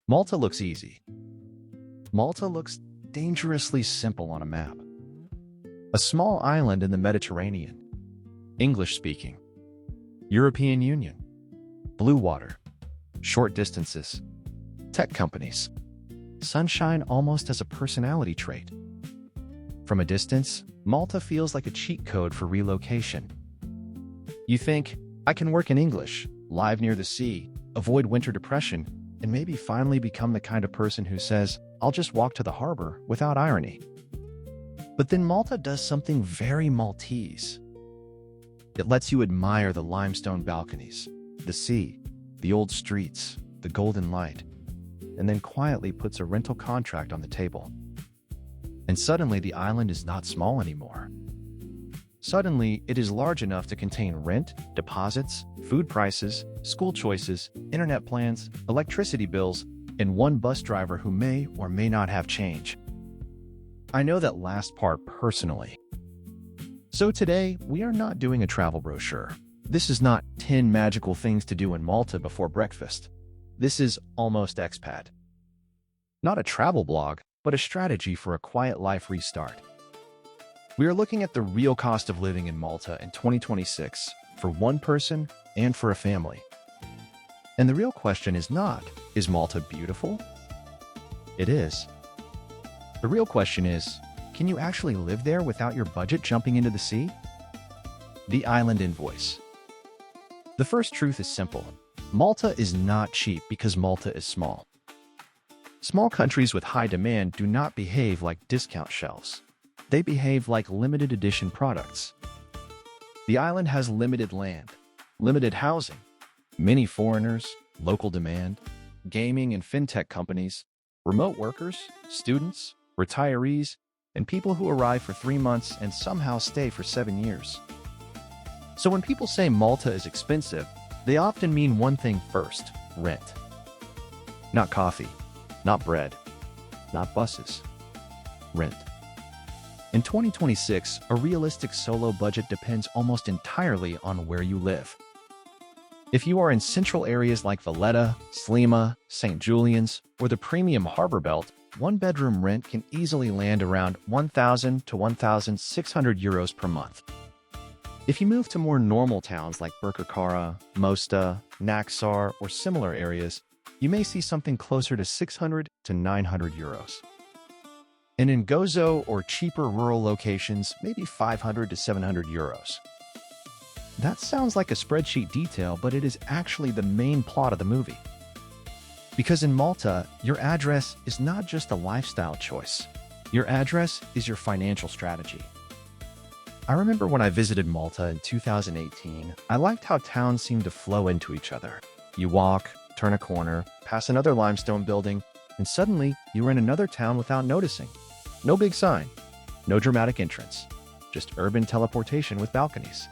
Malta looks easy. Malta looks dangerously simple on a map. A small island in the Mediterranean. English-speaking. European Union. Blue water. Short distances. Tech companies. Sunshine almost as a personality trait. From a distance, Malta feels like a cheat code for relocation. You think, I can work in English, live near the sea, avoid winter depression, and maybe finally become the kind of person who says, I'll just walk to the harbor without irony. But then Malta does something very Maltese. It lets you admire the limestone balconies, the sea, the old streets, the golden light, and then quietly puts a rental contract on the table. And suddenly the island is not small anymore. Suddenly, it is large enough to contain rent, deposits, food prices, school choices, internet plans, electricity bills, and one bus driver who may or may not have change. I know that last part personally. So today, we are not doing a travel brochure. This is not 10 magical things to do in Malta before breakfast. This is Almost Expat. Not a travel blog, but a strategy for a quiet life restart. We are looking at the real cost of living in Malta in 2026 for one person and for a family. And the real question is not, is Malta beautiful? It is. The real question is, can you actually live there without your budget jumping into the sea? The Island Invoice. The first truth is simple. Malta is not cheap because Malta is small. Small countries with high demand do not behave like discount shelves. They behave like limited edition products. The island has limited land, limited housing, many foreigners, local demand, gaming and fintech companies, remote workers, students, retirees, and people who arrive for 3 months and somehow stay for 7 years. So when people say Malta is expensive, they often mean one thing first: rent. Not coffee, not bread, not buses. Rent. In 2026, a realistic solo budget depends almost entirely on where you live. If you are in central areas like Valletta, Slima, St. Julian's, or the premium harbor belt, one-bedroom rent can easily land around 1,000 to 1,600 euros per month. If you move to more normal towns like Birkirkara, Mosta, Naxar, or similar areas, you may see something closer to 600 to 900 euros. And in Gozo or cheaper rural locations, maybe 500 to 700 euros. That sounds like a spreadsheet detail, but it is actually the main plot of the movie. Because in Malta, your address is not just a lifestyle choice. Your address is your financial strategy. I remember when I visited Malta in 2018, I liked how towns seemed to flow into each other. You walk, turn a corner, pass another limestone building, and suddenly you were in another town without noticing. No big sign, no dramatic entrance, just urban teleportation with balconies.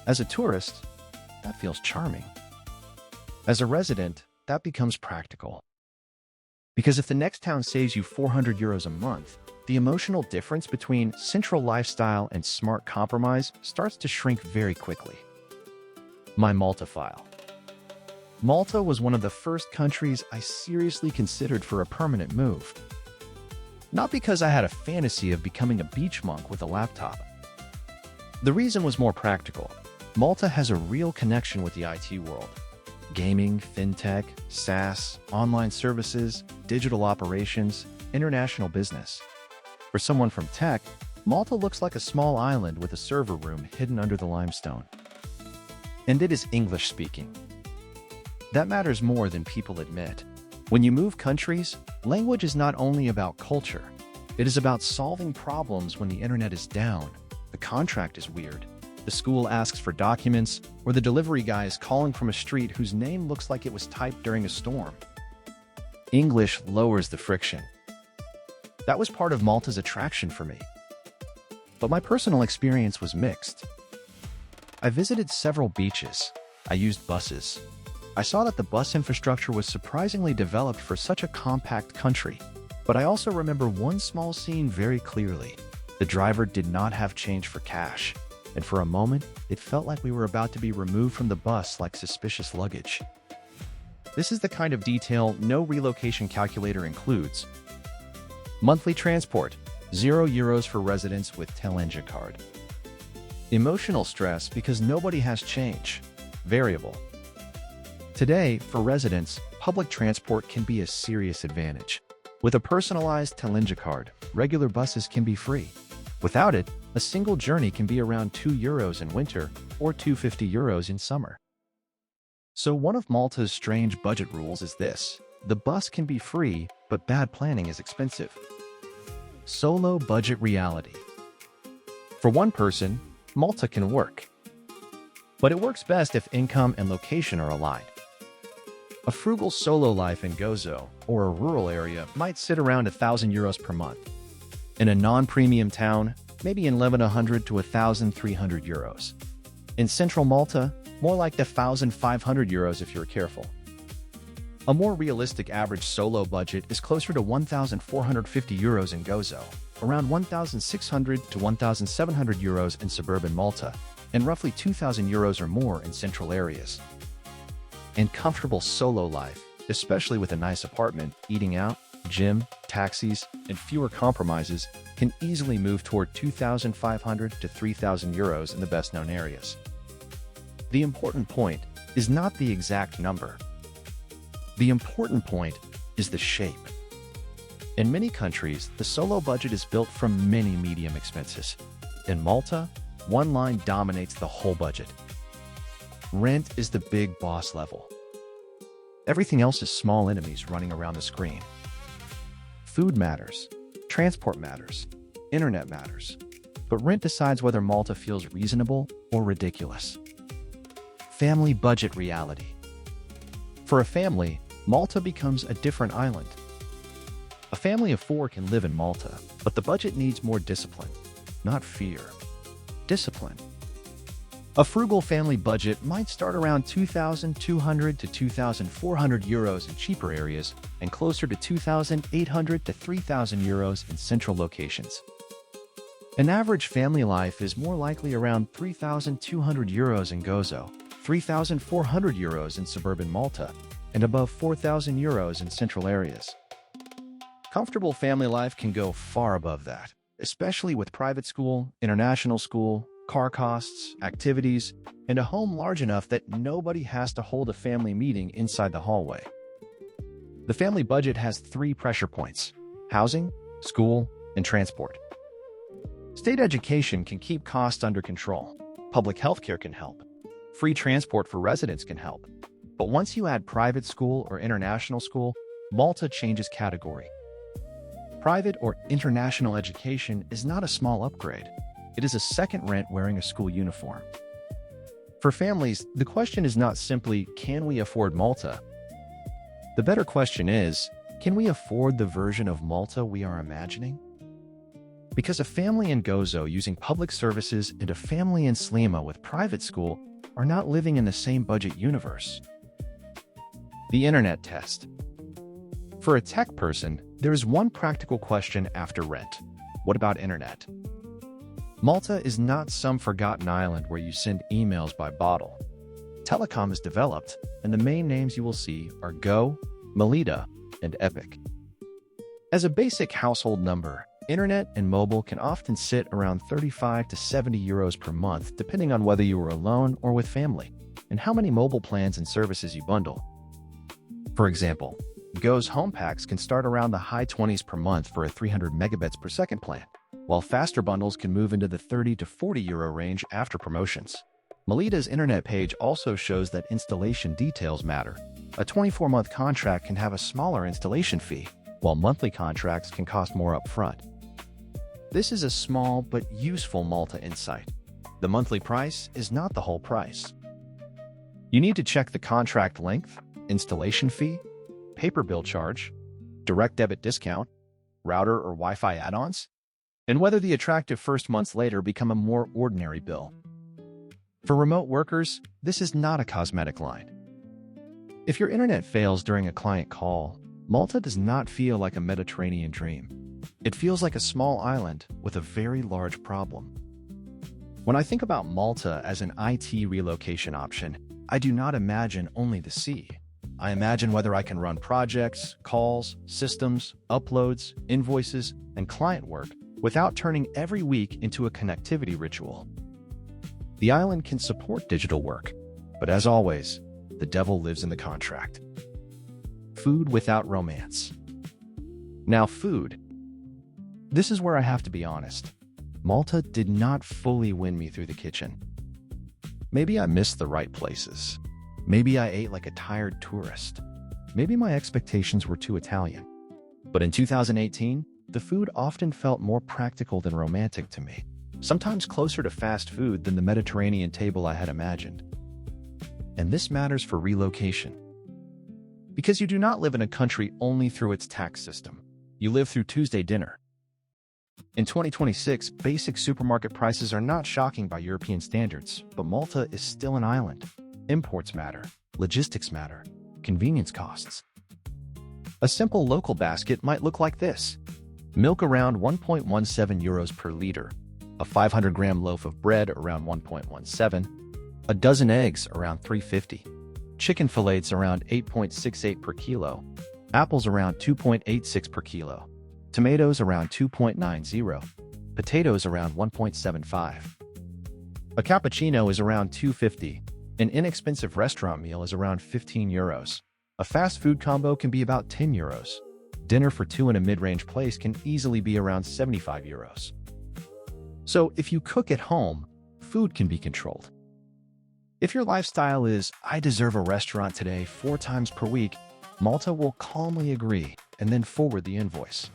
As a tourist, that feels charming. As a resident, that becomes practical. Because if the next town saves you 400 euros a month, the emotional difference between central lifestyle and smart compromise starts to shrink very quickly. My Malta file. Malta was one of the first countries I seriously considered for a permanent move. Not because I had a fantasy of becoming a beach monk with a laptop. The reason was more practical. Malta has a real connection with the IT world. Gaming, fintech, SaaS, online services, digital operations, international business. For someone from tech, Malta looks like a small island with a server room hidden under the limestone. And it is English-speaking. That matters more than people admit. When you move countries, language is not only about culture. It is about solving problems when the internet is down, the contract is weird, the school asks for documents, or the delivery guy is calling from a street whose name looks like it was typed during a storm. English lowers the friction. That was part of Malta's attraction for me. But my personal experience was mixed. I visited several beaches. I used buses. I saw that the bus infrastructure was surprisingly developed for such a compact country. But I also remember one small scene very clearly. The driver did not have change for cash, and for a moment, it felt like we were about to be removed from the bus like suspicious luggage. This is the kind of detail no relocation calculator includes. Monthly transport, €0 for residents with Telenga card. Emotional stress because nobody has change, variable. Today, for residents, public transport can be a serious advantage. With a personalized Telenga card, regular buses can be free. Without it, a single journey can be around €2 in winter or €250 in summer. So one of Malta's strange budget rules is this: the bus can be free, but bad planning is expensive. Solo budget reality. For one person, Malta can work. But it works best if income and location are aligned. A frugal solo life in Gozo or a rural area might sit around €1,000 per month. In a non-premium town, maybe in €1,100 to €1,300. In central Malta, more like €1,500 if you're careful. A more realistic average solo budget is closer to €1,450 in Gozo, around €1,600 to €1,700 in suburban Malta, and roughly €2,000 or more in central areas. And comfortable solo life, especially with a nice apartment, eating out, gym, taxis, and fewer compromises, can easily move toward €2,500 to €3,000 in the best-known areas. The important point is not the exact number. The important point is the shape. In many countries, the solo budget is built from many medium expenses. In Malta, one line dominates the whole budget. Rent is the big boss level. Everything else is small enemies running around the screen. Food matters, transport matters, internet matters, but rent decides whether Malta feels reasonable or ridiculous. Family budget reality. For a family, Malta becomes a different island. A family of 4 can live in Malta, but the budget needs more discipline, not fear. Discipline. A frugal family budget might start around €2,200 to €2,400 in cheaper areas and closer to €2,800 to €3,000 in central locations. An average family life is more likely around €3,200 in Gozo, €3,400 in suburban Malta, and above €4,000 in central areas. Comfortable family life can go far above that, especially with private school, international school, car costs, activities, and a home large enough that nobody has to hold a family meeting inside the hallway. The family budget has 3 pressure points: housing, school, and transport. State education can keep costs under control. Public healthcare can help. Free transport for residents can help. But once you add private school or international school, Malta changes category. Private or international education is not a small upgrade. It is a second rent wearing a school uniform. For families, the question is not simply, can we afford Malta? The better question is, can we afford the version of Malta we are imagining? Because a family in Gozo using public services and a family in Slima with private school are not living in the same budget universe. The internet test. For a tech person, there is one practical question after rent. What about internet? Malta is not some forgotten island where you send emails by bottle. Telecom is developed, and the main names you will see are Go, Melita, and Epic. As a basic household number, internet and mobile can often sit around €35 to €70 per month, depending on whether you are alone or with family, and how many mobile plans and services you bundle. For example, Go's home packs can start around the high 20s per month for a 300 megabits per second plan, while faster bundles can move into the €30 to €40 range after promotions. Melita's internet page also shows that installation details matter. A 24-month contract can have a smaller installation fee, while monthly contracts can cost more upfront. This is a small but useful Malta insight. The monthly price is not the whole price. You need to check the contract length, installation fee, paper bill charge, direct debit discount, router or Wi-Fi add-ons, and whether the attractive first months later become a more ordinary bill. For remote workers, this is not a cosmetic line. If your internet fails during a client call, Malta does not feel like a Mediterranean dream. It feels like a small island with a very large problem. When I think about Malta as an IT relocation option, I do not imagine only the sea. I imagine whether I can run projects, calls, systems, uploads, invoices, and client work without turning every week into a connectivity ritual. The island can support digital work, but as always, the devil lives in the contract. Food without romance. Now, food. This is where I have to be honest. Malta did not fully win me through the kitchen. Maybe I missed the right places. Maybe I ate like a tired tourist. Maybe my expectations were too Italian. But in 2018, the food often felt more practical than romantic to me, sometimes closer to fast food than the Mediterranean table I had imagined. And this matters for relocation. Because you do not live in a country only through its tax system. You live through Tuesday dinner. In 2026, basic supermarket prices are not shocking by European standards, but Malta is still an island. Imports matter, logistics matter, convenience costs. A simple local basket might look like this. Milk around 1.17 euros per liter, a 500-gram loaf of bread around 1.17, a dozen eggs around 350, chicken fillets around 8.68 per kilo, apples around 2.86 per kilo, tomatoes around 2.90, potatoes around 1.75. A cappuccino is around 250. An inexpensive restaurant meal is around 15 euros. A fast food combo can be about 10 euros. Dinner for two in a mid-range place can easily be around 75 euros. So if you cook at home, food can be controlled. If your lifestyle is, I deserve a restaurant today 4 times per week, Malta will calmly agree and then forward the invoice.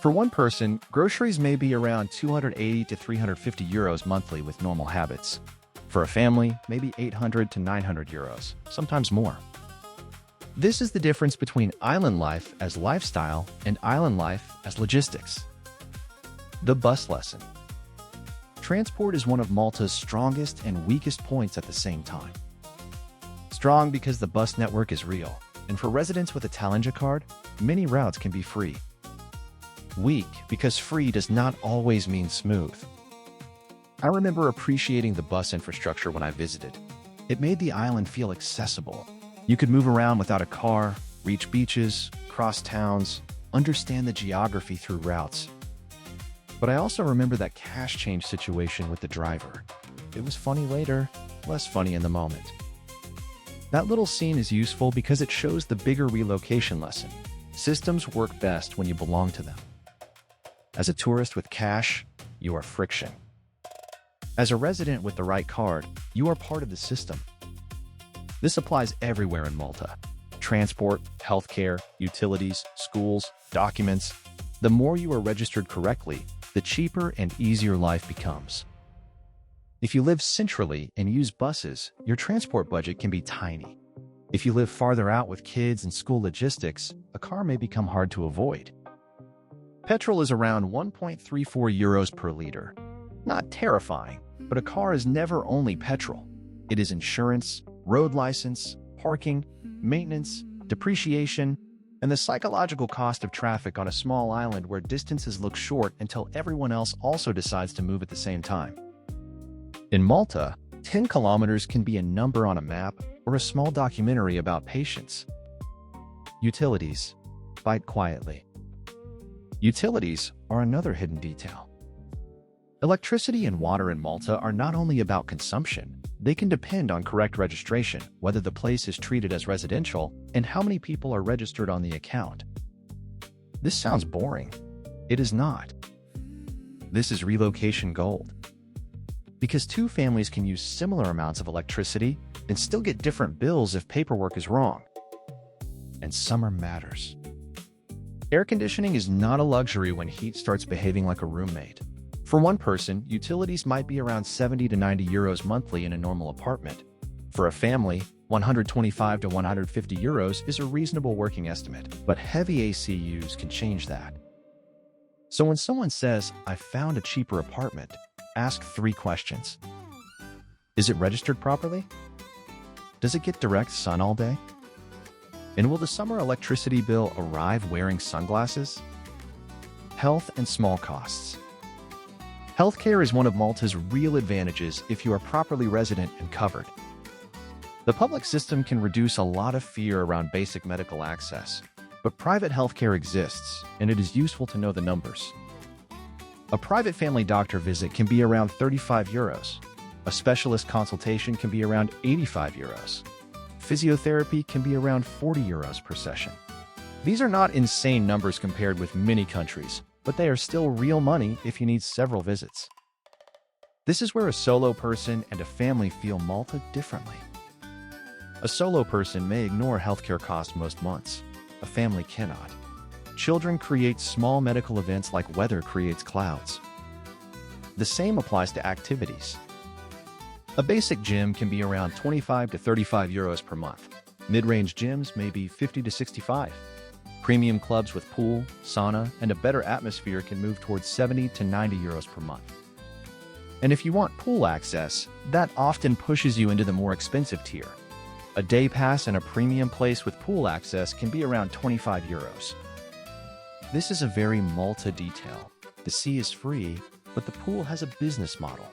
For one person, groceries may be around 280 to 350 euros monthly with normal habits. For a family, maybe 800 to 900 euros, sometimes more. This is the difference between island life as lifestyle and island life as logistics. The bus lesson. Transport is one of Malta's strongest and weakest points at the same time. Strong because the bus network is real, and for residents with a Talenga card, many routes can be free. Weak because free does not always mean smooth. I remember appreciating the bus infrastructure when I visited. It made the island feel accessible. You could move around without a car, reach beaches, cross towns, understand the geography through routes. But I also remember that cash change situation with the driver. It was funny later, less funny in the moment. That little scene is useful because it shows the bigger relocation lesson. Systems work best when you belong to them. As a tourist with cash, you are friction. As a resident with the right card, you are part of the system. This applies everywhere in Malta. Transport, healthcare, utilities, schools, documents. The more you are registered correctly, the cheaper and easier life becomes. If you live centrally and use buses, your transport budget can be tiny. If you live farther out with kids and school logistics, a car may become hard to avoid. Petrol is around 1.34 euros per liter. Not terrifying, but a car is never only petrol. It is insurance, road license, parking, maintenance, depreciation, and the psychological cost of traffic on a small island where distances look short until everyone else also decides to move at the same time. In Malta, 10 kilometers can be a number on a map or a small documentary about patience. Utilities. Bite quietly. Utilities are another hidden detail. Electricity and water in Malta are not only about consumption, they can depend on correct registration, whether the place is treated as residential, and how many people are registered on the account. This sounds boring. It is not. This is relocation gold. Because 2 families can use similar amounts of electricity and still get different bills if paperwork is wrong. And summer matters. Air conditioning is not a luxury when heat starts behaving like a roommate. For one person, utilities might be around 70 to 90 euros monthly in a normal apartment. For a family, 125 to 150 euros is a reasonable working estimate, but heavy AC use can change that. So when someone says, "I found a cheaper apartment," ask 3 questions. Is it registered properly? Does it get direct sun all day? And will the summer electricity bill arrive wearing sunglasses? Health and small costs. Healthcare is one of Malta's real advantages if you are properly resident and covered. The public system can reduce a lot of fear around basic medical access, but private healthcare exists, and it is useful to know the numbers. A private family doctor visit can be around 35 euros. A specialist consultation can be around 85 euros. Physiotherapy can be around 40 euros per session. These are not insane numbers compared with many countries, but they are still real money if you need several visits. This is where a solo person and a family feel Malta differently. A solo person may ignore healthcare costs most months. A family cannot. Children create small medical events like weather creates clouds. The same applies to activities. A basic gym can be around 25 to 35 euros per month. Mid-range gyms may be 50 to 65. Premium clubs with pool, sauna, and a better atmosphere can move towards 70 to 90 euros per month. And if you want pool access, that often pushes you into the more expensive tier. A day pass in a premium place with pool access can be around 25 euros. This is a very Malta detail. The sea is free, but the pool has a business model.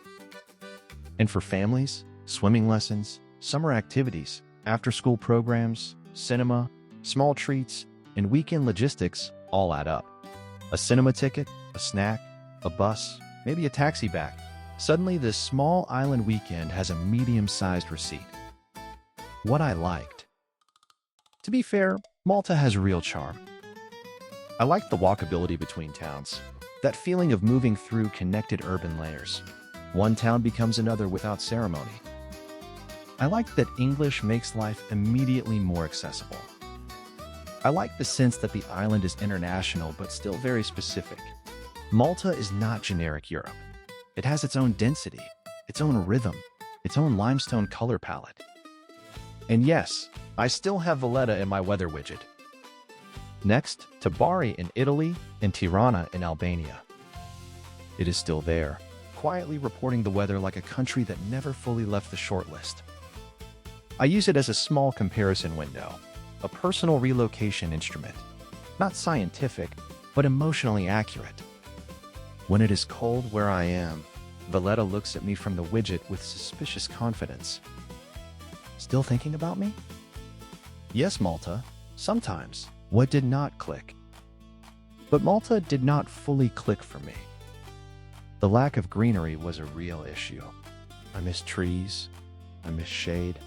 And for families, swimming lessons, summer activities, after-school programs, cinema, small treats, and weekend logistics all add up. A cinema ticket, a snack, a bus, maybe a taxi back. Suddenly, this small island weekend has a medium-sized receipt. What I liked. To be fair, Malta has real charm. I liked the walkability between towns, that feeling of moving through connected urban layers. One town becomes another without ceremony. I liked that English makes life immediately more accessible. I like the sense that the island is international but still very specific. Malta is not generic Europe. It has its own density, its own rhythm, its own limestone color palette. And yes, I still have Valletta in my weather widget. Next, to Bari in Italy and Tirana in Albania. It is still there, quietly reporting the weather like a country that never fully left the shortlist. I use it as a small comparison window, a personal relocation instrument. Not scientific, but emotionally accurate. When it is cold where I am, Valletta looks at me from the widget with suspicious confidence. Still thinking about me? Yes, Malta. Sometimes. What did not click? But Malta did not fully click for me. The lack of greenery was a real issue. I miss trees. I miss shade.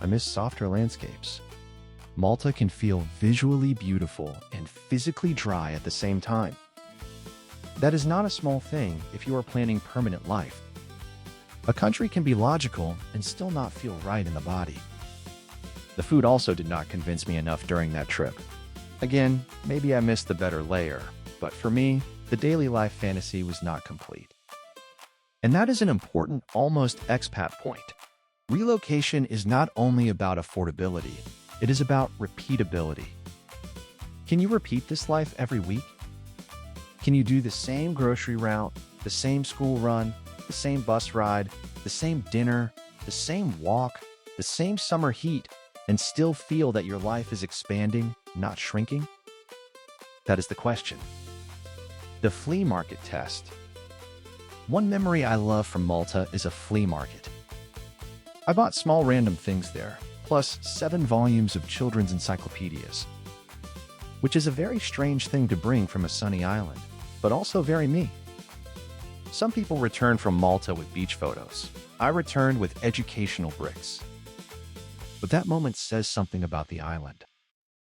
I miss softer landscapes. Malta can feel visually beautiful and physically dry at the same time. That is not a small thing if you are planning permanent life. A country can be logical and still not feel right in the body. The food also did not convince me enough during that trip. Again, maybe I missed the better layer, but for me, the daily life fantasy was not complete. And that is an important almost expat point. Relocation is not only about affordability, it is about repeatability. Can you repeat this life every week? Can you do the same grocery route, the same school run, the same bus ride, the same dinner, the same walk, the same summer heat, and still feel that your life is expanding, not shrinking? That is the question. The flea market test. One memory I love from Malta is a flea market. I bought small random things there, plus 7 volumes of children's encyclopedias, which is a very strange thing to bring from a sunny island, but also very me. Some people return from Malta with beach photos. I returned with educational bricks. But that moment says something about the island.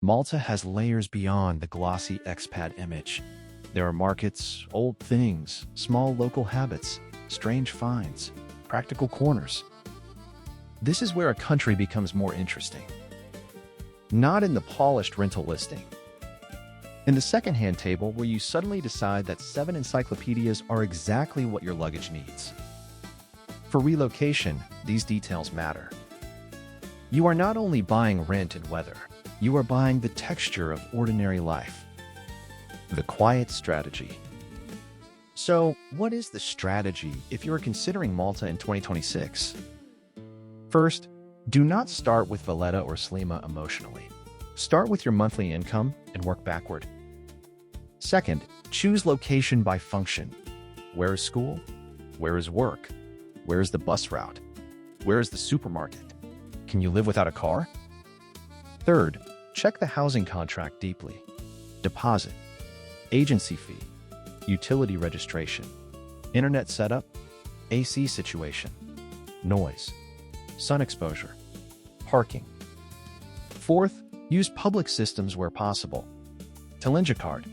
Malta has layers beyond the glossy expat image. There are markets, old things, small local habits, strange finds, practical corners. This is where a country becomes more interesting. Not in the polished rental listing. In the secondhand table where you suddenly decide that 7 encyclopedias are exactly what your luggage needs. For relocation, these details matter. You are not only buying rent and weather, you are buying the texture of ordinary life. The quiet strategy. So, what is the strategy if you are considering Malta in 2026? First, do not start with Valletta or Slima emotionally. Start with your monthly income and work backward. Second, choose location by function. Where is school? Where is work? Where is the bus route? Where is the supermarket? Can you live without a car? Third, check the housing contract deeply. Deposit, agency fee, utility registration, internet setup, AC situation, noise, sun exposure, parking. Fourth, use public systems where possible. Talinja card,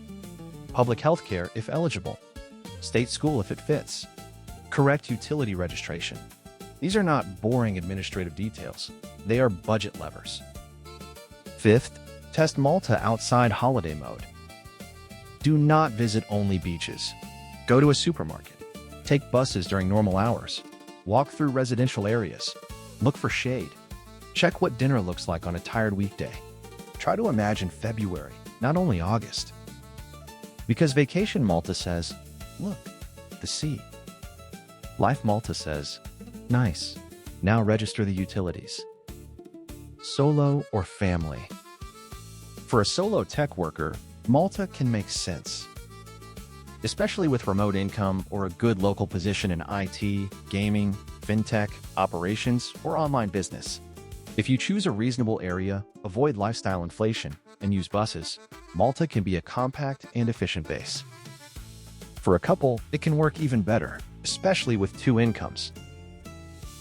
public health care if eligible, state school if it fits, correct utility registration. These are not boring administrative details. They are budget levers. Fifth, test Malta outside holiday mode. Do not visit only beaches. Go to a supermarket. Take buses during normal hours. Walk through residential areas. Look for shade. Check what dinner looks like on a tired weekday. Try to imagine February, not only August. Because Vacation Malta says, look, the sea. Life Malta says, nice. Now register the utilities. Solo or family? For a solo tech worker, Malta can make sense, especially with remote income or a good local position in IT, gaming, fintech, operations, or online business. If you choose a reasonable area, avoid lifestyle inflation, and use buses, Malta can be a compact and efficient base. For a couple, it can work even better, especially with two incomes.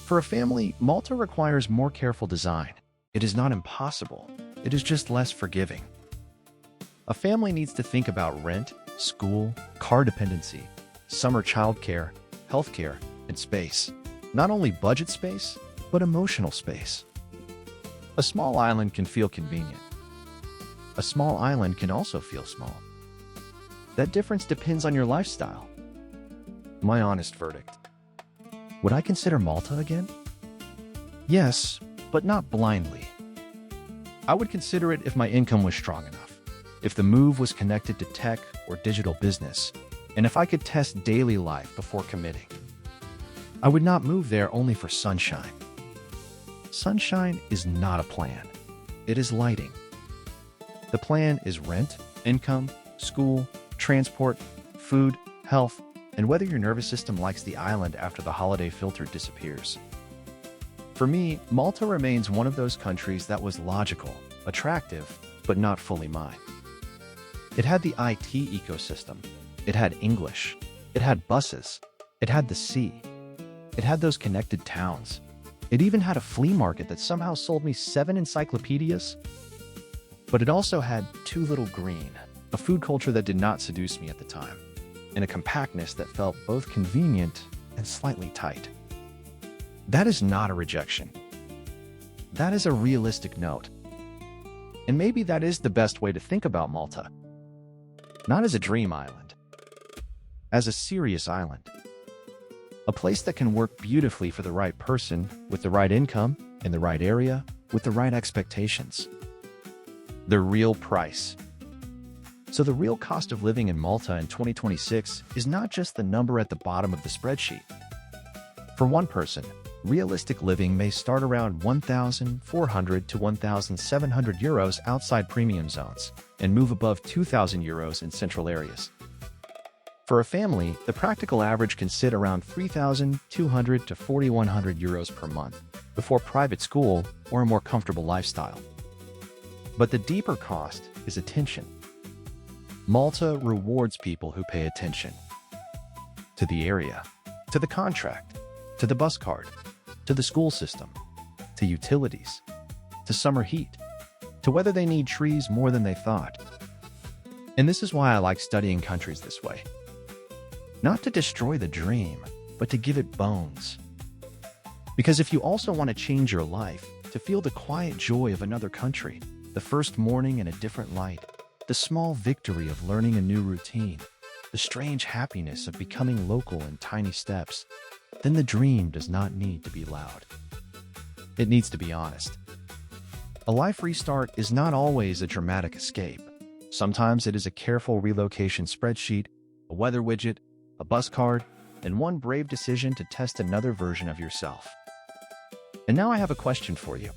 For a family, Malta requires more careful design. It is not impossible. It is just less forgiving. A family needs to think about rent, school, car dependency, summer childcare, healthcare, and space. Not only budget space, but emotional space. A small island can feel convenient. A small island can also feel small. That difference depends on your lifestyle. My honest verdict. Would I consider Malta again? Yes, but not blindly. I would consider it if my income was strong enough, if the move was connected to tech or digital business, and if I could test daily life before committing. I would not move there only for sunshine. Sunshine is not a plan. It is lighting. The plan is rent, income, school, transport, food, health, and whether your nervous system likes the island after the holiday filter disappears. For me, Malta remains one of those countries that was logical, attractive, but not fully mine. It had the IT ecosystem. It had English. It had buses. It had the sea. It had those connected towns. It even had a flea market that somehow sold me 7 encyclopedias. But it also had too little green, a food culture that did not seduce me at the time, and a compactness that felt both convenient and slightly tight. That is not a rejection. That is a realistic note. And maybe that is the best way to think about Malta. Not as a dream island, as a serious island. A place that can work beautifully for the right person, with the right income, in the right area, with the right expectations. The real price. So the real cost of living in Malta in 2026 is not just the number at the bottom of the spreadsheet. For one person, realistic living may start around 1,400 to 1,700 euros outside premium zones and move above 2,000 euros in central areas. For a family, the practical average can sit around 3,200 to 4,100 euros per month before private school or a more comfortable lifestyle. But the deeper cost is attention. Malta rewards people who pay attention to the area, to the contract, to the bus card, to the school system, to utilities, to summer heat, to whether they need trees more than they thought. And this is why I like studying countries this way. Not to destroy the dream, but to give it bones. Because if you also want to change your life, to feel the quiet joy of another country, the first morning in a different light, the small victory of learning a new routine, the strange happiness of becoming local in tiny steps, then the dream does not need to be loud. It needs to be honest. A life restart is not always a dramatic escape. Sometimes it is a careful relocation spreadsheet, a weather widget, a bus card, and one brave decision to test another version of yourself. And now I have a question for you.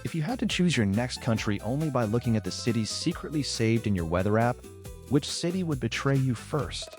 If you had to choose your next country only by looking at the cities secretly saved in your weather app, which city would betray you first?